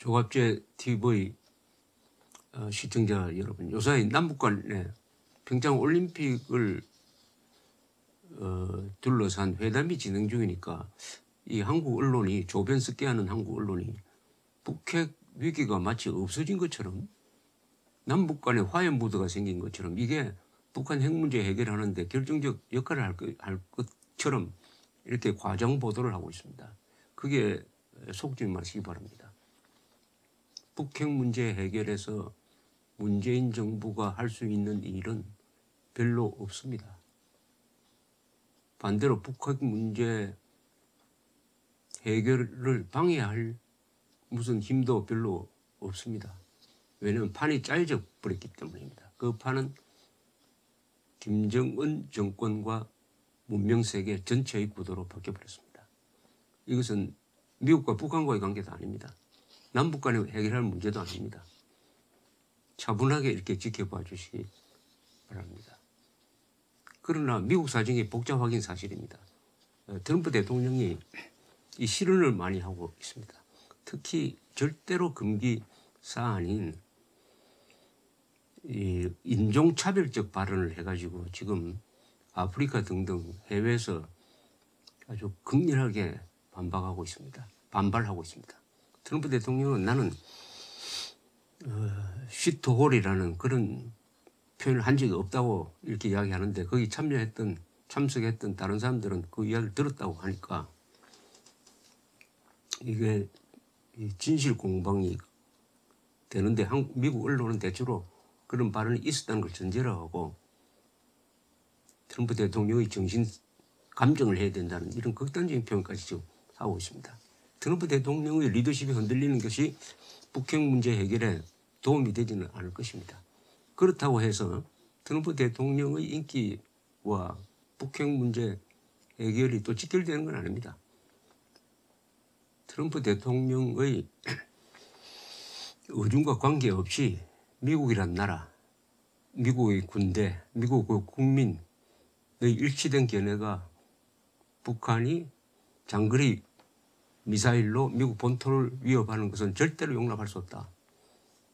조갑제 TV 시청자 여러분, 요사이 남북 간의 평창 올림픽을 둘러싼 회담이 진행 중이니까 이 한국 언론이 조변 섞게 하는 한국 언론이 북핵 위기가 마치 없어진 것처럼 남북 간의 화해 무드가 생긴 것처럼 이게 북한 핵 문제 해결하는데 결정적 역할을 할 것처럼 이렇게 과장 보도를 하고 있습니다. 그게 속지 마시기 바랍니다. 북핵 문제 해결에서 문재인 정부가 할 수 있는 일은 별로 없습니다. 반대로 북핵 문제 해결을 방해할 무슨 힘도 별로 없습니다. 왜냐하면 판이 짜여져 버렸기 때문입니다. 그 판은 김정은 정권과 문명세계 전체의 구도로 바뀌어버렸습니다. 이것은 미국과 북한과의 관계도 아닙니다. 남북 간에 해결할 문제도 아닙니다. 차분하게 이렇게 지켜봐 주시기 바랍니다. 그러나 미국 사정이 복잡하긴 사실입니다. 트럼프 대통령이 이 실언을 많이 하고 있습니다. 특히 절대로 금기 사안인 이 인종차별적 발언을 해가지고 지금 아프리카 등등 해외에서 아주 극렬하게 반발하고 있습니다. 트럼프 대통령은 나는 시트홀이라는 그런 표현을 한 적이 없다고 이렇게 이야기하는데 거기 참석했던 다른 사람들은 그 이야기를 들었다고 하니까 이게 진실 공방이 되는데 미국 언론은 대체로 그런 발언이 있었다는 걸 전제로 하고 트럼프 대통령의 감정을 해야 된다는 이런 극단적인 표현까지 지금 하고 있습니다. 트럼프 대통령의 리더십이 흔들리는 것이 북핵 문제 해결에 도움이 되지는 않을 것입니다. 그렇다고 해서 트럼프 대통령의 인기와 북핵 문제 해결이 또 직결되는 건 아닙니다. 트럼프 대통령의 의중과 관계없이 미국이란 나라, 미국의 군대, 미국의 국민의 일치된 견해가 북한이 장거리 미사일로 미국 본토를 위협하는 것은 절대로 용납할 수 없다.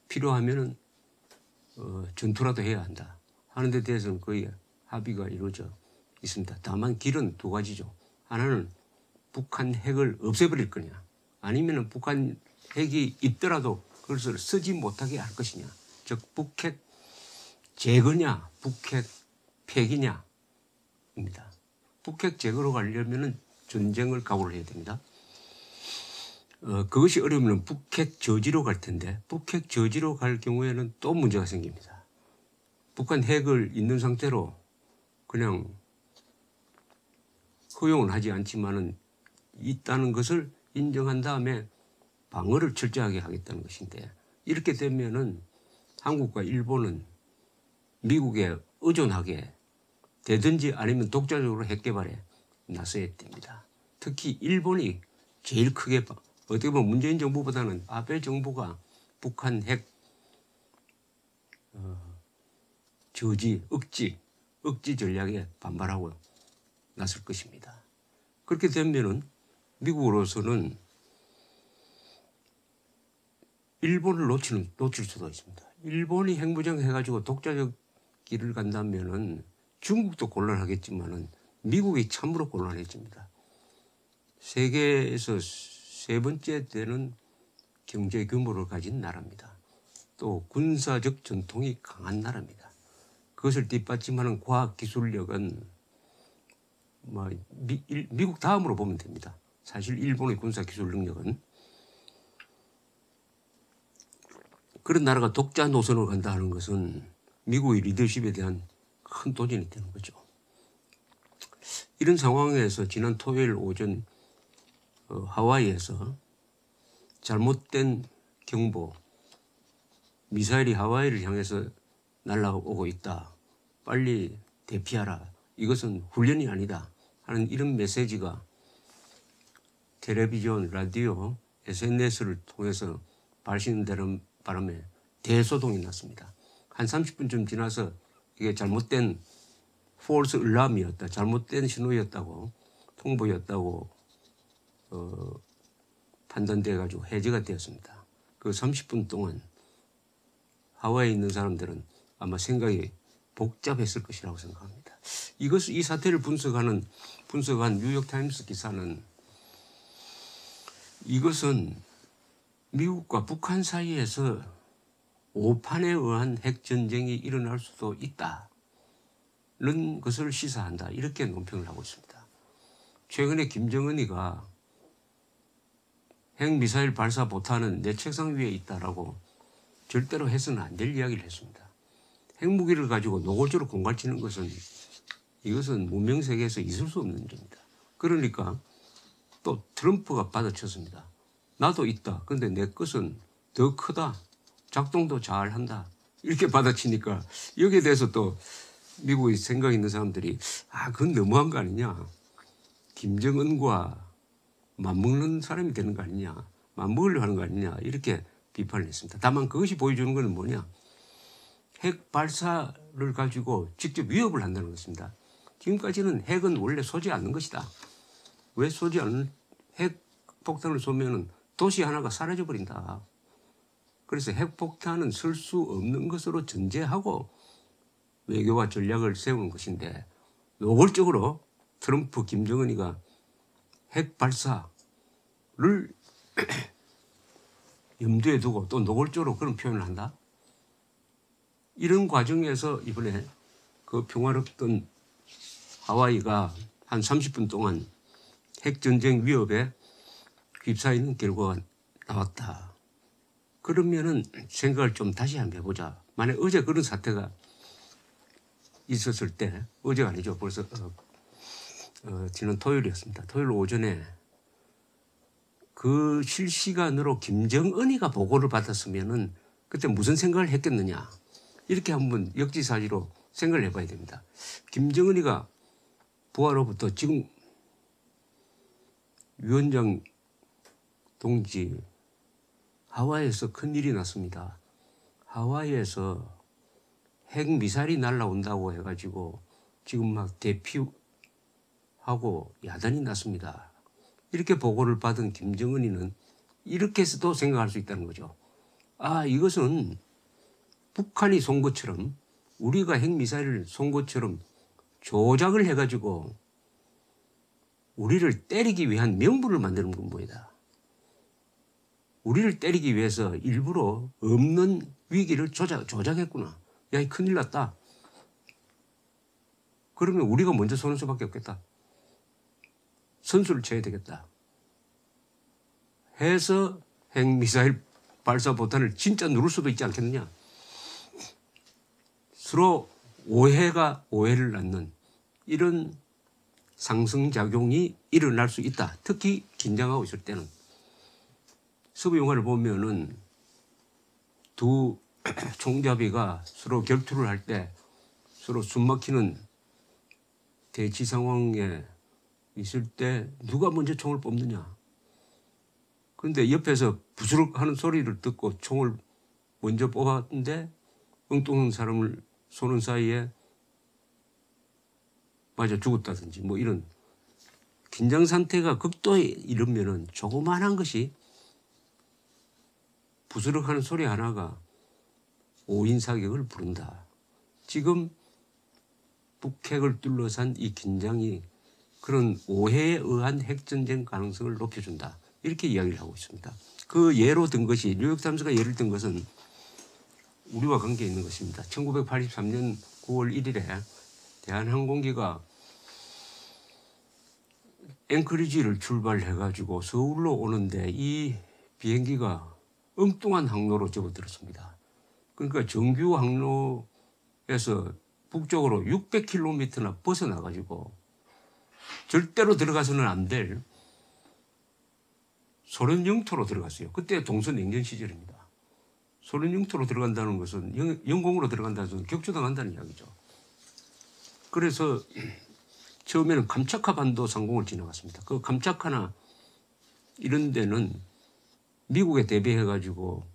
필요하면은 전투라도 해야 한다 하는 데 대해서는 거의 합의가 이루어져 있습니다. 다만 길은 두 가지죠. 하나는 북한 핵을 없애버릴 거냐, 아니면 북한 핵이 있더라도 그것을 쓰지 못하게 할 것이냐, 즉 북핵 제거냐 북핵 폐기냐입니다. 북핵 제거로 가려면 전쟁을 각오를 해야 됩니다. 그것이 어려우면 북핵 저지로 갈 텐데 북핵 저지로 갈 경우에는 또 문제가 생깁니다. 북한 핵을 있는 상태로 그냥 허용은 하지 않지만은 있다는 것을 인정한 다음에 방어를 철저하게 하겠다는 것인데, 이렇게 되면은 한국과 일본은 미국에 의존하게 되든지 아니면 독자적으로 핵 개발에 나서야 됩니다. 특히 일본이 제일 크게 어떻게 보면 문재인 정부보다는 아베 정부가 북한 핵 저지, 억지 전략에 반발하고 나설 것입니다. 그렇게 되면은 미국으로서는 일본을 놓칠 수도 있습니다. 일본이 핵무장 해가지고 독자적 길을 간다면은 중국도 곤란하겠지만은 미국이 참으로 곤란해집니다. 세계에서 세 번째 되는 경제 규모를 가진 나라입니다. 또 군사적 전통이 강한 나라입니다. 그것을 뒷받침하는 과학기술력은 미국 다음으로 보면 됩니다. 사실 일본의 군사기술 능력은. 그런 나라가 독자 노선으로 간다 하는 것은 미국의 리더십에 대한 큰 도전이 되는 거죠. 이런 상황에서 지난 토요일 오전 하와이에서 잘못된 경보, 미사일이 하와이를 향해서 날아오고 있다, 빨리 대피하라, 이것은 훈련이 아니다 하는 이런 메시지가 텔레비전, 라디오, SNS를 통해서 발신되는 바람에 대소동이 났습니다. 한 30분쯤 지나서 이게 잘못된 폴스 알람이었다, 잘못된 신호였다고, 통보였다고 판단돼 가지고 해제가 되었습니다. 그 30분 동안 하와이에 있는 사람들은 아마 생각이 복잡했을 것이라고 생각합니다. 이 사태를 분석한 뉴욕타임스 기사는 이것은 미국과 북한 사이에서 오판에 의한 핵전쟁이 일어날 수도 있다는 것을 시사한다. 이렇게 논평을 하고 있습니다. 최근에 김정은이가 핵미사일 발사 보탄은 내 책상 위에 있다라고 절대로 해서는 안 될 이야기를 했습니다. 핵무기를 가지고 노골적으로 공갈치는 것은 이것은 문명 세계에서 있을 수 없는 일입니다. 그러니까 또 트럼프가 받아쳤습니다. 나도 있다. 그런데 내 것은 더 크다. 작동도 잘한다. 이렇게 받아치니까 여기에 대해서 또 미국에 생각 있는 사람들이 그건 너무한 거 아니냐. 김정은과 맞먹는 사람이 되는 거 아니냐. 맞먹으려고 하는 거 아니냐. 이렇게 비판을 했습니다. 다만 그것이 보여주는 것은 뭐냐. 핵 발사를 가지고 직접 위협을 한다는 것입니다. 지금까지는 핵은 원래 쏘지 않는 것이다. 왜 쏘지 않는 핵 폭탄을 쏘면은 도시 하나가 사라져버린다. 그래서 핵폭탄은 쓸 수 없는 것으로 전제하고 외교와 전략을 세우는 것인데 노골적으로 트럼프 김정은이가 핵 발사를 염두에 두고 또 노골적으로 그런 표현을 한다. 이런 과정에서 이번에 그 평화롭던 하와이가 한 30분 동안 핵전쟁 위협에 휩싸이는 결과가 나왔다. 그러면은 생각을 좀 다시 한번 해보자. 만약 어제 그런 사태가 있었을 때, 어제가 아니죠. 벌써 지난 토요일이었습니다. 토요일 오전에 그 실시간으로 김정은이가 보고를 받았으면은 그때 무슨 생각을 했겠느냐. 이렇게 한번 역지사지로 생각을 해봐야 됩니다. 김정은이가 부하로부터 지금 위원장 동지 하와이에서 큰일이 났습니다. 하와이에서 핵미사일이 날라온다고 해가지고 지금 막 대피하고 야단이 났습니다. 이렇게 보고를 받은 김정은이는 이렇게도 생각할 수 있다는 거죠. 이것은 북한이 쏜 것처럼 우리가 핵미사일을 쏜 것처럼 조작을 해가지고 우리를 때리기 위한 명분을 만드는 건물이다. 우리를 때리기 위해서 일부러 없는 위기를 조작했구나. 야, 큰일 났다. 그러면 우리가 먼저 쏘는 수밖에 없겠다. 선수를 쳐야 되겠다. 해서 핵미사일 발사 보탄을 진짜 누를 수도 있지 않겠느냐. 서로 오해가 오해를 낳는 이런 상승작용이 일어날 수 있다. 특히 긴장하고 있을 때는. 서부 영화를 보면은 두 총잡이가 서로 결투를 할 때 서로 숨막히는 대치 상황에 있을 때 누가 먼저 총을 뽑느냐. 그런데 옆에서 부스럭 하는 소리를 듣고 총을 먼저 뽑았는데 엉뚱한 사람을 쏘는 사이에 맞아 죽었다든지 뭐 이런 긴장 상태가 극도에 이르면은 조그만한 것이 부스럭 하는 소리 하나가 오인 사격을 부른다. 지금 북핵을 둘러싼 이 긴장이 그런 오해에 의한 핵전쟁 가능성을 높여준다. 이렇게 이야기를 하고 있습니다. 그 예로 든 것이 뉴욕타임스가 예를 든 것은 우리와 관계 있는 것입니다. 1983년 9월 1일에 대한항공기가 앵커리지를 출발해가지고 서울로 오는데 이 비행기가 엉뚱한 항로로 접어들었습니다. 그러니까 정규 항로에서 북쪽으로 600km나 벗어나가지고 절대로 들어가서는 안 될 소련 영토로 들어갔어요. 그때 동서냉전 시절입니다. 소련 영토로 들어간다는 것은 영공으로 들어간다는 것은 격추당한다는 이야기죠. 그래서 처음에는 감차카 반도 상공을 지나갔습니다. 그 감차카나 이런 데는 미국에 대비해가지고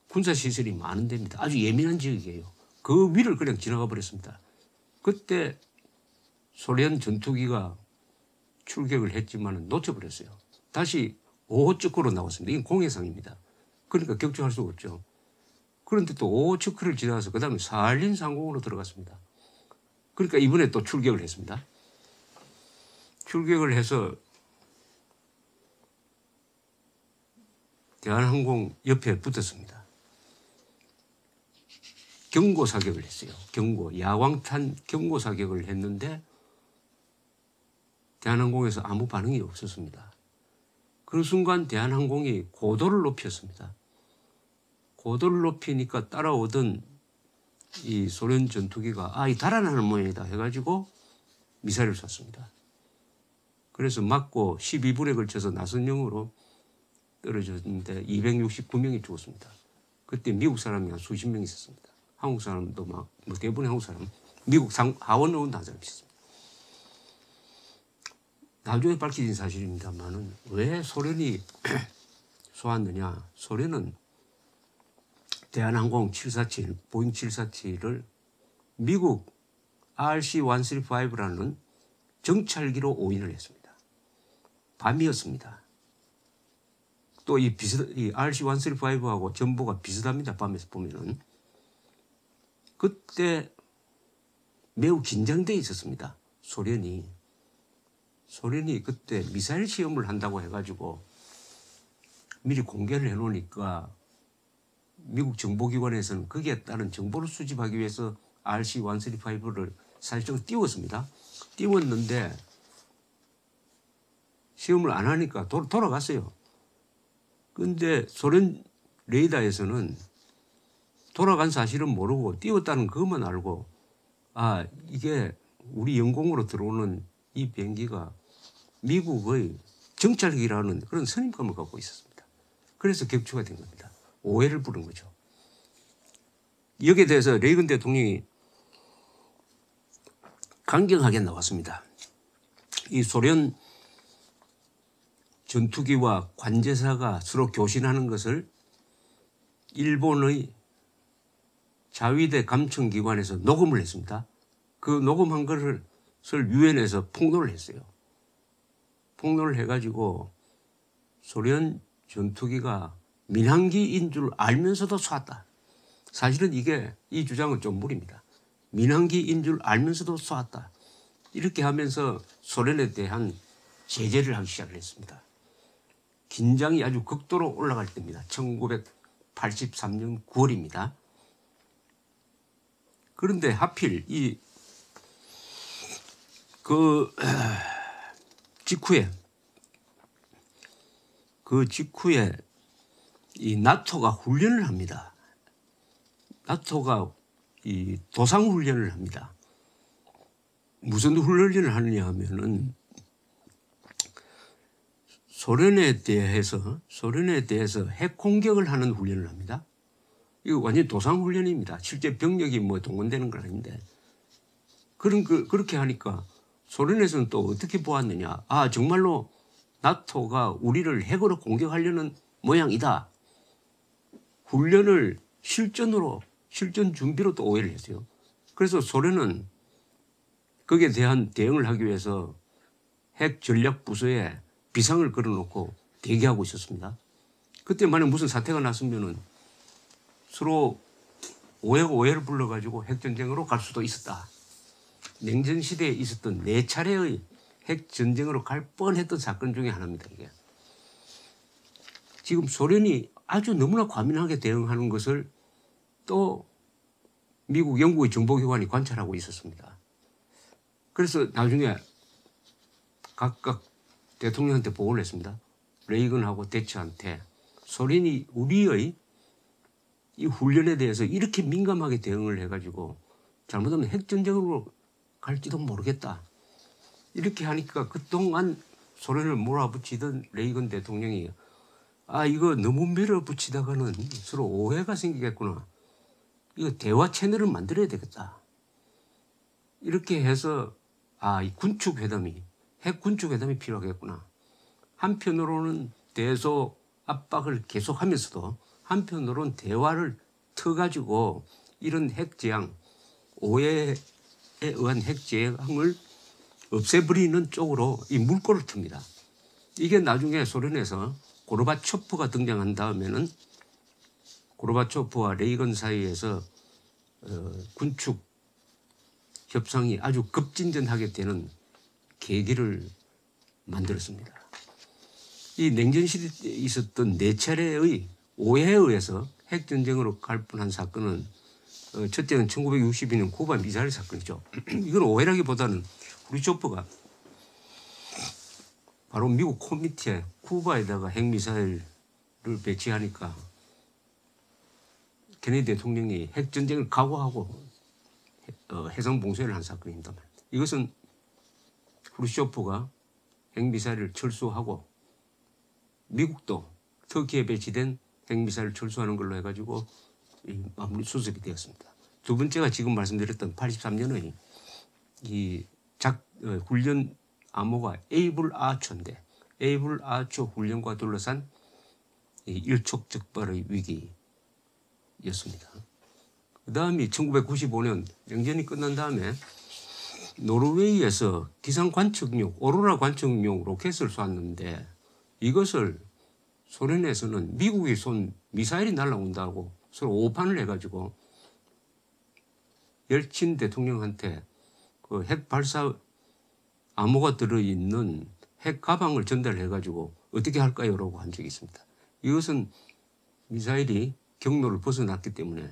군사시설이 많은 데입니다. 아주 예민한 지역이에요. 그 위를 그냥 지나가 버렸습니다. 그때 소련 전투기가 출격을 했지만 놓쳐버렸어요. 다시 오호츠크로 나왔습니다. 이건 공해상입니다. 그러니까 격추할 수가 없죠. 그런데 또 오츠크를 지나서 그 다음에 살린 상공으로 들어갔습니다. 그러니까 이번에 또 출격을 했습니다. 출격을 해서 대한항공 옆에 붙었습니다. 경고 사격을 했어요. 야광탄 경고 사격을 했는데 대한항공에서 아무 반응이 없었습니다. 그 순간 대한항공이 고도를 높였습니다. 고도를 높이니까 따라오던 이 소련 전투기가 이 달아나는 모양이다 해가지고 미사일을 쐈습니다. 그래서 맞고 12분에 걸쳐서 나선형으로 떨어졌는데 269명이 죽었습니다. 그때 미국 사람이 한 수십 명 있었습니다. 한국 사람도 뭐 대부분의 한국 사람, 미국 하원의원도 한 사람 있었습니다. 나중에 밝혀진 사실입니다만은 왜 소련이 쏘았느냐. 소련은 대한항공 747, 보잉 747을 미국 RC-135라는 정찰기로 오인을 했습니다. 밤이었습니다. 또 이 RC-135하고 정보가 비슷합니다. 밤에서 보면은. 그때 매우 긴장되어 있었습니다. 소련이 그때 미사일 시험을 한다고 해가지고 미리 공개를 해놓으니까 미국 정보기관에서는 거기에 따른 정보를 수집하기 위해서 RC-135를 사실상 띄웠습니다. 띄웠는데 시험을 안 하니까 돌아갔어요. 그런데 소련 레이더에서는 돌아간 사실은 모르고 띄웠다는 그것만 알고 이게 우리 영공으로 들어오는 이 비행기가 미국의 정찰기라는 그런 선임감을 갖고 있었습니다. 그래서 격추가 된 겁니다. 오해를 부른 거죠. 여기에 대해서 레이건 대통령이 강경하게 나왔습니다. 이 소련 전투기와 관제사가 서로 교신하는 것을 일본의 자위대 감청기관에서 녹음을 했습니다. 그 녹음한 것을 유엔에서 폭로를 했어요. 폭로를 해가지고 소련 전투기가 민항기인 줄 알면서도 쐈다. 사실은 이 주장은 좀 무리입니다. 민항기인 줄 알면서도 쐈다. 이렇게 하면서 소련에 대한 제재를 하기 시작을 했습니다. 긴장이 아주 극도로 올라갈 때입니다. 1983년 9월입니다. 그런데 하필 그 직후에 이 나토가 훈련을 합니다. 나토가 이 도상 훈련을 합니다. 무슨 훈련을 하느냐 하면은 소련에 대해서 핵 공격을 하는 훈련을 합니다. 이거 완전 도상 훈련입니다. 실제 병력이 동원되는 건 아닌데. 그렇게 하니까 소련에서는 또 어떻게 보았느냐. 정말로 나토가 우리를 핵으로 공격하려는 모양이다. 훈련을 실전 준비로 또 오해를 했어요. 그래서 소련은 거기에 대한 대응을 하기 위해서 핵 전략 부서에 비상을 걸어놓고 대기하고 있었습니다. 그때 만약 무슨 사태가 났으면은 서로 오해를 불러가지고 핵전쟁으로 갈 수도 있었다. 냉전 시대에 있었던 4차례의 핵전쟁으로 갈 뻔했던 사건 중에 하나입니다. 이게. 지금 소련이 아주 너무나 과민하게 대응하는 것을 또 미국, 영국의 정보기관이 관찰하고 있었습니다. 그래서 나중에 각각 대통령한테 보고를 했습니다. 레이건하고 대처한테 소련이 우리의 이 훈련에 대해서 이렇게 민감하게 대응을 해가지고 잘못하면 핵전쟁으로 갈지도 모르겠다. 이렇게 하니까 그동안 소련을 몰아붙이던 레이건 대통령이 이거 너무 밀어붙이다가는 서로 오해가 생기겠구나. 이거 대화 채널을 만들어야 되겠다. 이렇게 해서 이 핵 군축회담이 필요하겠구나. 한편으로는 대소 압박을 계속하면서도 한편으로는 대화를 터가지고 이런 핵재앙, 오해에 의한 핵재앙을 없애버리는 쪽으로 이 물꼬를 틉니다. 이게 나중에 소련에서 고르바초프가 등장한 다음에는 고르바초프와 레이건 사이에서 군축 협상이 아주 급진전하게 되는 계기를 만들었습니다. 이 냉전 시대에 있었던 4차례의 오해에 의해서 핵전쟁으로 갈 뻔한 사건은 첫째는 1962년 쿠바 미사일 사건이죠. 이건 오해라기보다는 후르쇼프가 바로 미국 코미티에 쿠바에다가 핵미사일을 배치하니까 케네디 대통령이 핵전쟁을 각오하고 해상 봉쇄를 한 사건입니다. 이것은 후르쇼프가 핵미사일을 철수하고 미국도 터키에 배치된 핵미사일을 철수하는 걸로 해가지고 마무리 수습이 되었습니다. 두 번째가 지금 말씀드렸던 83년의 이 훈련 암호가 에이블 아초인데 에이블 아초 훈련과 둘러싼 이 일촉즉발의 위기였습니다. 그 다음이 1995년 냉전이 끝난 다음에 노르웨이에서 기상 관측용, 오로라 관측용 로켓을 쏘았는데 이것을 소련에서는 미국이 쏜 미사일이 날아온다고 서로 오판을 해가지고 옐친 대통령한테 그 핵 발사 암호가 들어있는 핵 가방을 전달해가지고 어떻게 할까요? 라고 한 적이 있습니다. 이것은 미사일이 경로를 벗어났기 때문에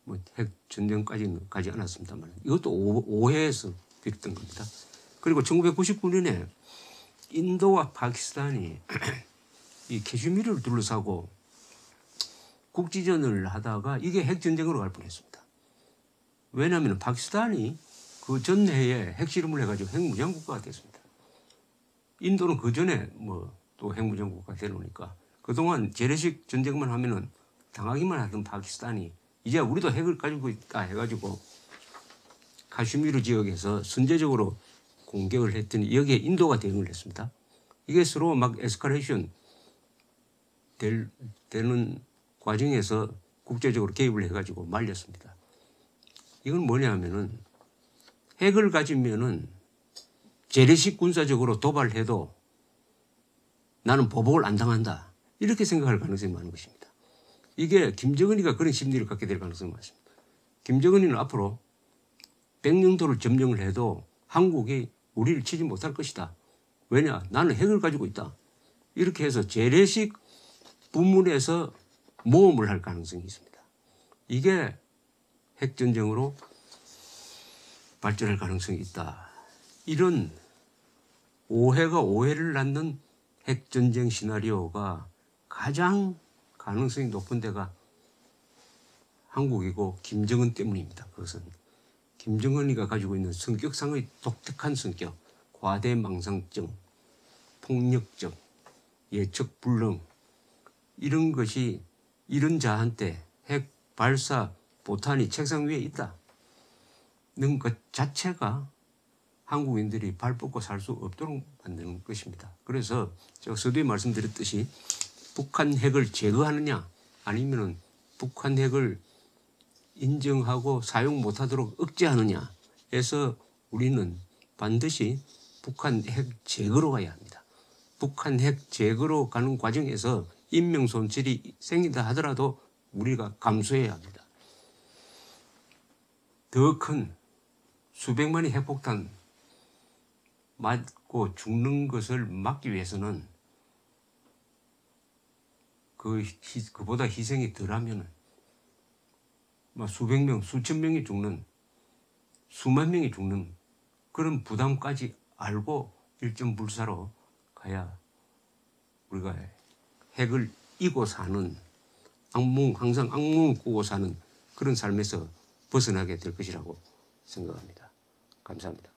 뭐 핵 전쟁까지는 가지 않았습니다만 이것도 오해에서 비롯된 겁니다. 그리고 1999년에 인도와 파키스탄이 이 캐슈미르를 둘러싸고 국지전을 하다가 이게 핵전쟁으로 갈 뻔했습니다. 왜냐하면 파키스탄이 그 전해에 핵실험을 해가지고 핵무장국가가 됐습니다. 인도는 그 전에 뭐 또 핵무장국가가 되놓으니까 그동안 재래식 전쟁만 하면은 당하기만 하던 파키스탄이 이제 우리도 핵을 가지고 있다 해가지고 카슈미르 지역에서 선제적으로 공격을 했더니 여기에 인도가 대응을 했습니다. 이게 서로 막 에스컬레이션 되는 과정에서 국제적으로 개입을 해가지고 말렸습니다. 이건 뭐냐 하면은 핵을 가지면은 재래식 군사적으로 도발해도 나는 보복을 안 당한다. 이렇게 생각할 가능성이 많은 것입니다. 이게 김정은이가 그런 심리를 갖게 될 가능성이 많습니다. 김정은이는 앞으로 백령도를 점령을 해도 한국이 우리를 치지 못할 것이다. 왜냐? 나는 핵을 가지고 있다. 이렇게 해서 재래식 부문에서 모험을 할 가능성이 있습니다. 이게 핵전쟁으로 발전할 가능성이 있다. 이런 오해가 오해를 낳는 핵전쟁 시나리오가 가장 가능성이 높은 데가 한국이고 김정은 때문입니다. 그것은 김정은이가 가지고 있는 성격상의 독특한 성격, 과대망상증, 폭력적, 예측불능 이런 것이 이런 자한테 핵 발사 포탄이 책상 위에 있다는 것 자체가 한국인들이 발 뻗고 살 수 없도록 만드는 것입니다. 그래서 제가 서두에 말씀드렸듯이 북한 핵을 제거하느냐 아니면은 북한 핵을 인정하고 사용 못하도록 억제하느냐 해서 우리는 반드시 북한 핵 제거로 가야 합니다. 북한 핵 제거로 가는 과정에서 인명 손실이 생긴다 하더라도 우리가 감수해야 합니다. 더 큰 수백만의 핵폭탄 맞고 죽는 것을 막기 위해서는 그보다 희생이 덜하면 수백 명, 수천 명이 죽는, 수만 명이 죽는 그런 부담까지 알고 일점불사로 가야 우리가 핵을 이고 사는 항상 악몽을 꾸고 사는 그런 삶에서 벗어나게 될 것이라고 생각합니다. 감사합니다.